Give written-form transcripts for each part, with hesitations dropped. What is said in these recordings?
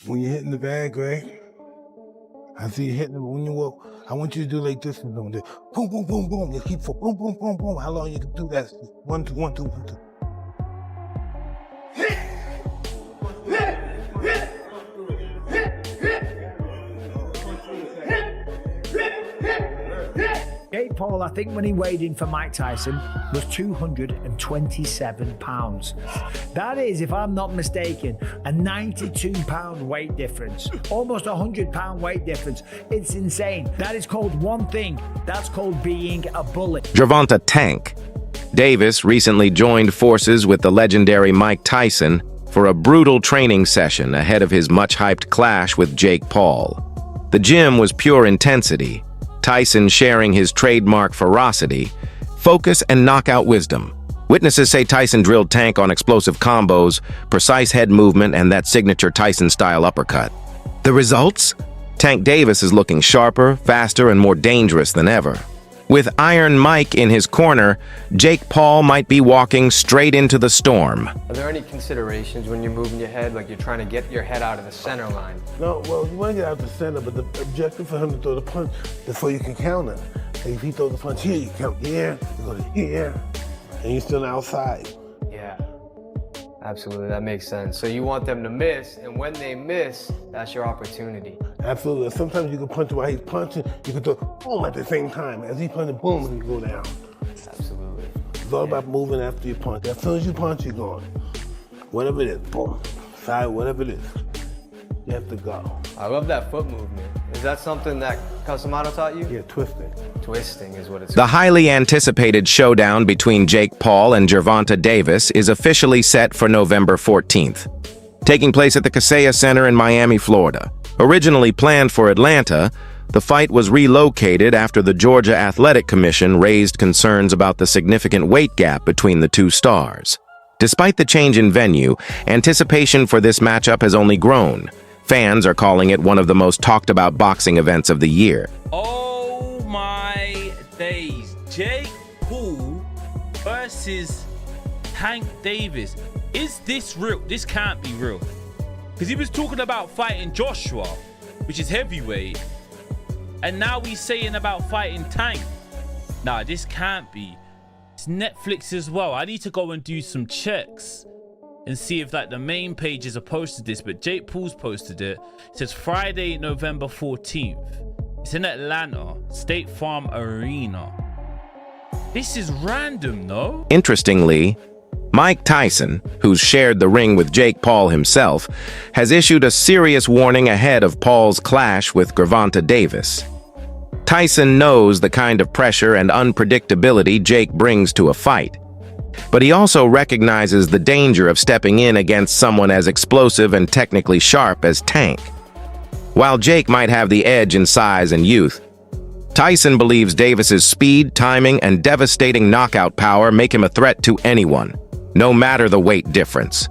When you're hitting the bag, right? I see you hitting them. When you walk, I want you to do like this and boom, boom, boom, boom, boom. You keep for boom, boom, boom, boom. How long you can do that? 1, 2, 1, 2, 1, 2. Jake Paul, I think when he weighed in for Mike Tyson, was 227 pounds. That is, if I'm not mistaken, a 92-pound weight difference. Almost a 100-pound weight difference. It's insane. That is called one thing. That's called being a bully. Gervonta Tank Davis recently joined forces with the legendary Mike Tyson for a brutal training session ahead of his much-hyped clash with Jake Paul. The gym was pure intensity, Tyson sharing his trademark ferocity, focus, and knockout wisdom. Witnesses say Tyson drilled Tank on explosive combos, precise head movement, and that signature Tyson-style uppercut. The results? Tank Davis is looking sharper, faster, and more dangerous than ever. With Iron Mike in his corner, Jake Paul might be walking straight into the storm. Are there any considerations when you're moving your head, like you're trying to get your head out of the center line? No, well, you want to get out the center, but the objective for him to throw the punch before you can counter. Like if he throws the punch here, you count here, you go to here, and you're still outside. Yeah, absolutely, that makes sense. So you want them to miss, and when they miss, that's your opportunity. Absolutely. Sometimes you can punch while he's punching, you can throw boom at the same time. As he's punching, boom, you go down. Absolutely. It's all about moving after you punch. As soon as you punch, you're going. Whatever it is, boom, side, whatever it is, you have to go. I love that foot movement. Is that something that Casamano taught you? Yeah, twisting. Twisting is what it's The highly anticipated showdown between Jake Paul and Gervonta Davis is officially set for November 14th, taking place at the Kaseya Center in Miami, Florida. Originally planned for Atlanta, the fight was relocated after the Georgia Athletic Commission raised concerns about the significant weight gap between the two stars. Despite the change in venue, anticipation for this matchup has only grown. Fans are calling it one of the most talked-about boxing events of the year. Oh my days. Jake Paul versus Tank Davis. Is this real? This can't be real. Because he was talking about fighting Joshua, which is heavyweight. And now he's saying about fighting Tank. Nah, this can't be. It's Netflix as well. I need to go and do some checks and see if like the main pages have posted this, but Jake Paul's posted it. It says Friday, November 14th. It's in Atlanta, State Farm Arena. This is random, no? Interestingly, Mike Tyson, who's shared the ring with Jake Paul himself, has issued a serious warning ahead of Paul's clash with Gervonta Davis. Tyson knows the kind of pressure and unpredictability Jake brings to a fight, but he also recognizes the danger of stepping in against someone as explosive and technically sharp as Tank. While Jake might have the edge in size and youth, Tyson believes Davis's speed, timing, and devastating knockout power make him a threat to anyone, no matter the weight difference.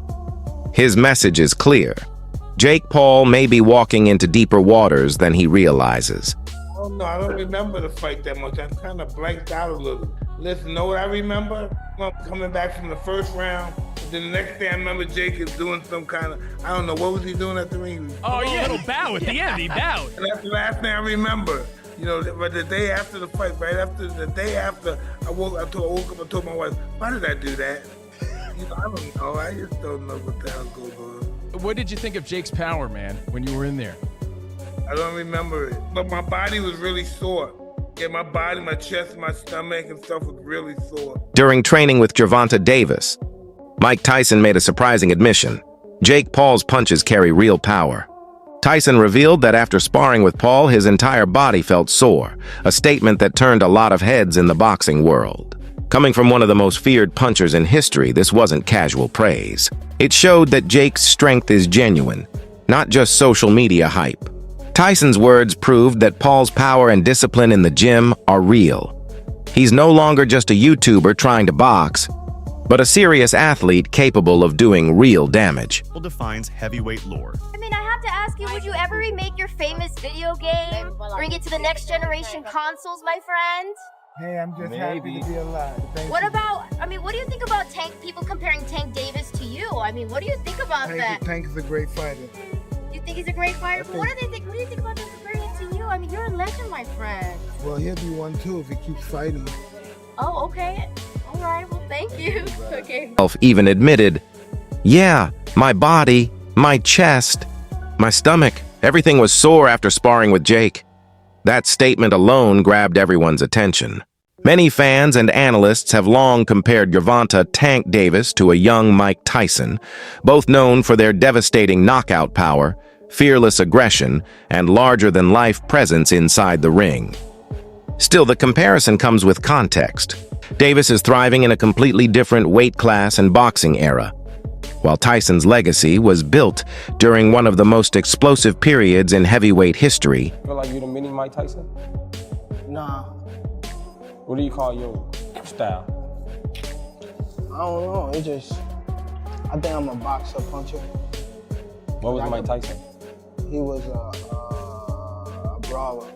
His message is clear. Jake Paul may be walking into deeper waters than he realizes. Oh no, I don't remember the fight that much. I kind of blanked out a little. Listen, know what I remember? I'm coming back from the first round. Then the next day I remember Jake is doing some kind of, I don't know, what was he doing at the ring? Oh yeah, a little bow at the end, he bowed. And that's the last thing I remember. You know, but the day after the fight, right after the day after, I woke up and told my wife, why did I do that? You know, I don't know. I just don't know what the hell goes on. What did you think of Jake's power, man, when you were in there? I don't remember it, but my body was really sore. Yeah, my body, my chest, my stomach and stuff was really sore. During training with Gervonta Davis, Mike Tyson made a surprising admission. Jake Paul's punches carry real power. Tyson revealed that after sparring with Paul, his entire body felt sore, a statement that turned a lot of heads in the boxing world. Coming from one of the most feared punchers in history, this wasn't casual praise. It showed that Jake's strength is genuine, not just social media hype. Tyson's words proved that Paul's power and discipline in the gym are real. He's no longer just a YouTuber trying to box, but a serious athlete capable of doing real damage. Defines heavyweight lore. I mean, I have to ask you, would you ever remake your famous video game? Bring it to the next generation consoles, my friend? Hey, I'm just happy to be alive. What about, I mean, what do you think about people comparing Tank Davis to you? I mean, what do you think about that? Tank is a great fighter. You think he's a great fighter. But what do you think about them comparing it to you? I mean, you're a legend, my friend. Well, he'll be one too if he keeps fighting. Oh, okay. All right. Well, thank you. Okay. Even admitted, "Yeah, my body, my chest, my stomach, everything was sore after sparring with Jake." That statement alone grabbed everyone's attention. Many fans and analysts have long compared Gervonta "Tank" Davis to a young Mike Tyson, both known for their devastating knockout power, fearless aggression, and larger-than-life presence inside the ring. Still, the comparison comes with context. Davis is thriving in a completely different weight class and boxing era, while Tyson's legacy was built during one of the most explosive periods in heavyweight history. Feel like you're the mini Mike Tyson? Nah, What do you call your style? I don't know. I think I'm a boxer puncher. What was Mike Tyson? He was a brawler.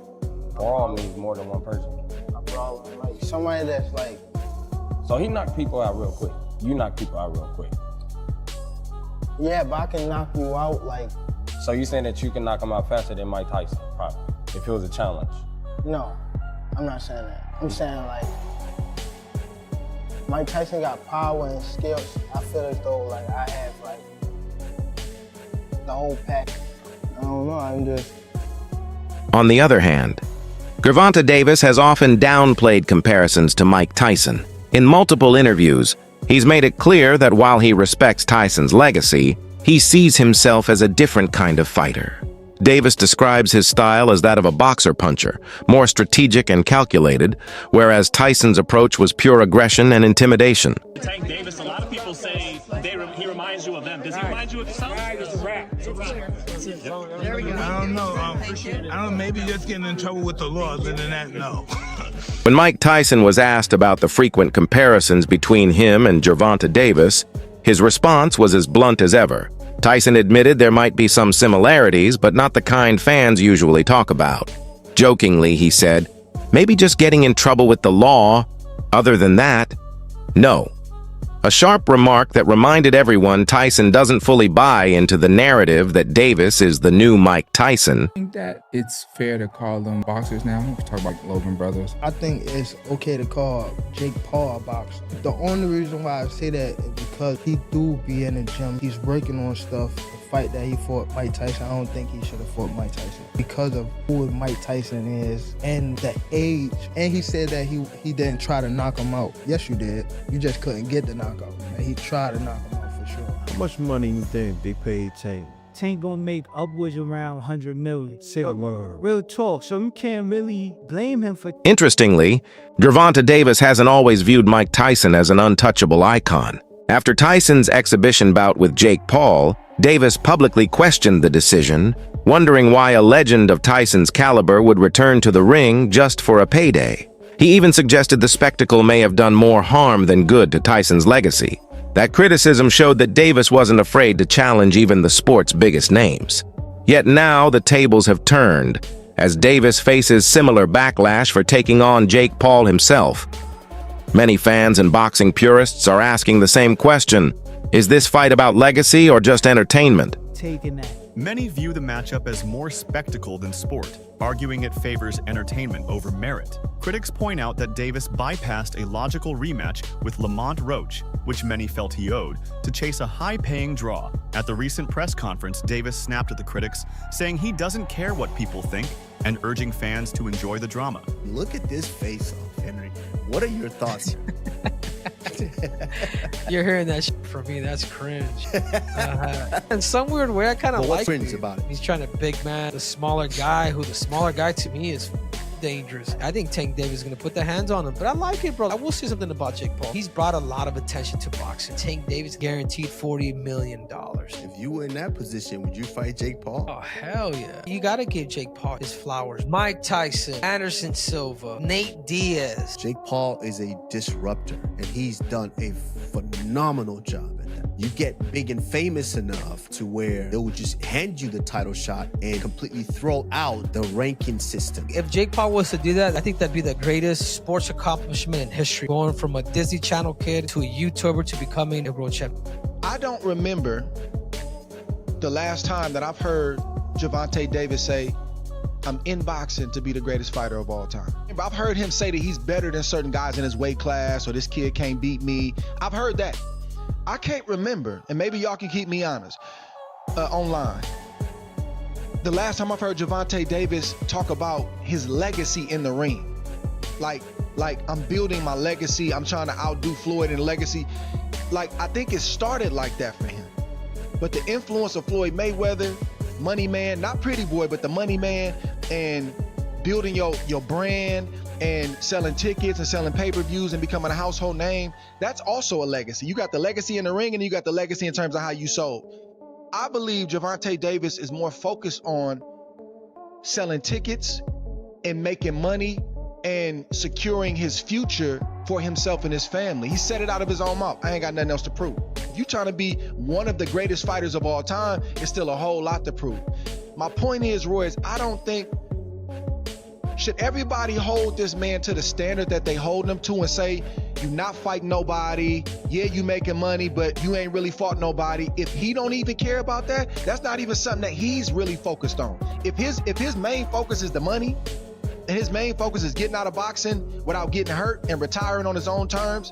Brawl means more than one person. A brawler, like somebody that's like. So he knocked people out real quick. You knock people out real quick. Yeah, but I can knock you out like. So you saying that you can knock him out faster than Mike Tyson, probably, if it was a challenge? No, I'm not saying that. I'm saying like. Mike Tyson got power and skills. I feel as though like I have like the whole pack. I don't know. I'm just. On the other hand, Gervonta Davis has often downplayed comparisons to Mike Tyson. In multiple interviews, he's made it clear that while he respects Tyson's legacy, he sees himself as a different kind of fighter. Davis describes his style as that of a boxer puncher, more strategic and calculated, whereas Tyson's approach was pure aggression and intimidation. Tank Davis, a lot of people say he reminds you of them. Does he remind you of yourself? It's a wrap. There we go. I don't know. Maybe just getting in trouble with the laws, and then that, no. When Mike Tyson was asked about the frequent comparisons between him and Gervonta Davis, his response was as blunt as ever. Tyson admitted there might be some similarities, but not the kind fans usually talk about. Jokingly, he said, "Maybe just getting in trouble with the law. Other than that, no." A sharp remark that reminded everyone Tyson doesn't fully buy into the narrative that Davis is the new Mike Tyson. I think that it's fair to call them boxers now. We talk about Logan brothers. I think it's okay to call Jake Paul a boxer. The only reason why I say that is because he do be in the gym. He's working on stuff. The fight that he fought Mike Tyson, I don't think he should have fought Mike Tyson because of who Mike Tyson is and the age. And he said that he didn't try to knock him out. Yes, you did. You just couldn't get the knockout. And he tried to knock him out for sure. How much money you think they paid Tank? Tank gonna make upwards around 100 million. Real talk, so you can't really blame him for. Interestingly, Gervonta Davis hasn't always viewed Mike Tyson as an untouchable icon. After Tyson's exhibition bout with Jake Paul, Davis publicly questioned the decision, wondering why a legend of Tyson's caliber would return to the ring just for a payday. He even suggested the spectacle may have done more harm than good to Tyson's legacy. That criticism showed that Davis wasn't afraid to challenge even the sport's biggest names. Yet now the tables have turned, as Davis faces similar backlash for taking on Jake Paul himself. Many fans and boxing purists are asking the same question: is this fight about legacy or just entertainment? Taking that. Many view the matchup as more spectacle than sport, arguing it favors entertainment over merit. Critics point out that Davis bypassed a logical rematch with Lamont Roach, which many felt he owed, to chase a high-paying draw. At the recent press conference, Davis snapped at the critics, saying he doesn't care what people think and urging fans to enjoy the drama. Look at this face-off, Henry. What are your thoughts? You're hearing that shit from me. That's cringe. In some weird way, I kind of like cringe about it? He's trying to big man the smaller guy, who the smaller guy to me is dangerous. I think Tank Davis is going to put the hands on him, but I like it, bro. I will say something about Jake Paul. He's brought a lot of attention to boxing. Tank Davis guaranteed $40 million. If you were in that position, would you fight Jake Paul? Oh, hell yeah. You got to give Jake Paul his flowers. Mike Tyson, Anderson Silva, Nate Diaz. Jake Paul is a disruptor, and he's done a phenomenal job at that. You get big and famous enough to where they will just hand you the title shot and completely throw out the ranking system. If Jake Paul was to do that, I think that'd be the greatest sports accomplishment in history. Going from a Disney Channel kid to a YouTuber to becoming a world champion. I don't remember the last time that I've heard Gervonta Davis say, I'm in boxing to be the greatest fighter of all time. I've heard him say that he's better than certain guys in his weight class, or this kid can't beat me. I've heard that. I can't remember, and maybe y'all can keep me honest, online. The last time I've heard Gervonta Davis talk about his legacy in the ring. Like I'm building my legacy, I'm trying to outdo Floyd in legacy. Like, I think it started like that for him. But the influence of Floyd Mayweather, Money Man, not Pretty Boy, but the Money Man, and building your brand and selling tickets and selling pay-per-views and becoming a household name, that's also a legacy. You got the legacy in the ring and you got the legacy in terms of how you sold. I believe Gervonta Davis is more focused on selling tickets and making money and securing his future for himself and his family. He said it out of his own mouth. I ain't got nothing else to prove. If you're trying to be one of the greatest fighters of all time, it's still a whole lot to prove. My point is, Roy, I don't think, should everybody hold this man to the standard that they hold him to and say, you not fighting nobody, yeah, you making money, but you ain't really fought nobody. If he don't even care about that, that's not even something that he's really focused on. If his main focus is the money, and his main focus is getting out of boxing without getting hurt and retiring on his own terms,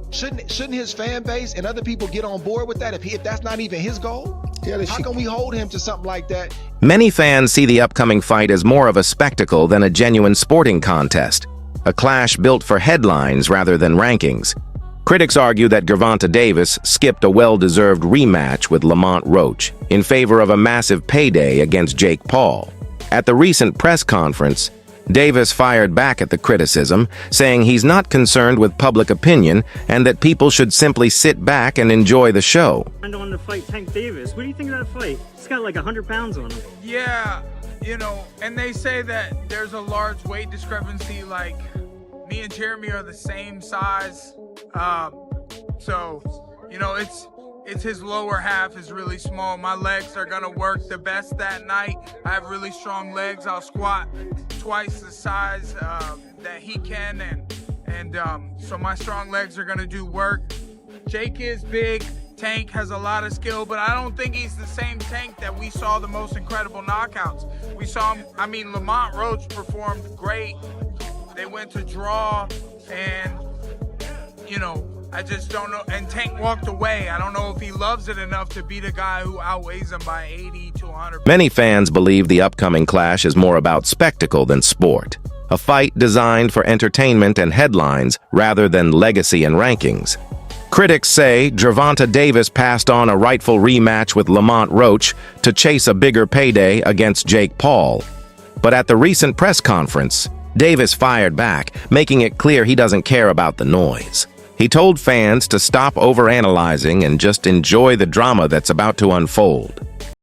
shouldn't his fan base and other people get on board with that if that's not even his goal? How can we hold him to something like that? Many fans see the upcoming fight as more of a spectacle than a genuine sporting contest, a clash built for headlines rather than rankings. Critics argue that Gervonta Davis skipped a well-deserved rematch with Lamont Roach in favor of a massive payday against Jake Paul. At the recent press conference, Davis fired back at the criticism, saying he's not concerned with public opinion and that people should simply sit back and enjoy the show. I want to fight Tank Davis. What do you think of that fight? He's got like 100 pounds on him. Yeah, you know, and they say that there's a large weight discrepancy. Like, me and Jeremy are the same size. So, you know, it's his lower half is really small. My legs are gonna work the best that night. I have really strong legs. I'll squat twice the size that he can, and so my strong legs are gonna do work. Jake is big. Tank has a lot of skill, but I don't think he's the same Tank that we saw the most incredible knockouts. We saw him, I mean, Lamont Roach performed great. They went to draw, and, you know, I just don't know. And Tank walked away. I don't know if he loves it enough to beat a guy who outweighs him by 80 to 100. Many fans believe the upcoming clash is more about spectacle than sport, a fight designed for entertainment and headlines rather than legacy and rankings. Critics say Gervonta Davis passed on a rightful rematch with Lamont Roach to chase a bigger payday against Jake Paul. But at the recent press conference, Davis fired back, making it clear he doesn't care about the noise. He told fans to stop overanalyzing and just enjoy the drama that's about to unfold.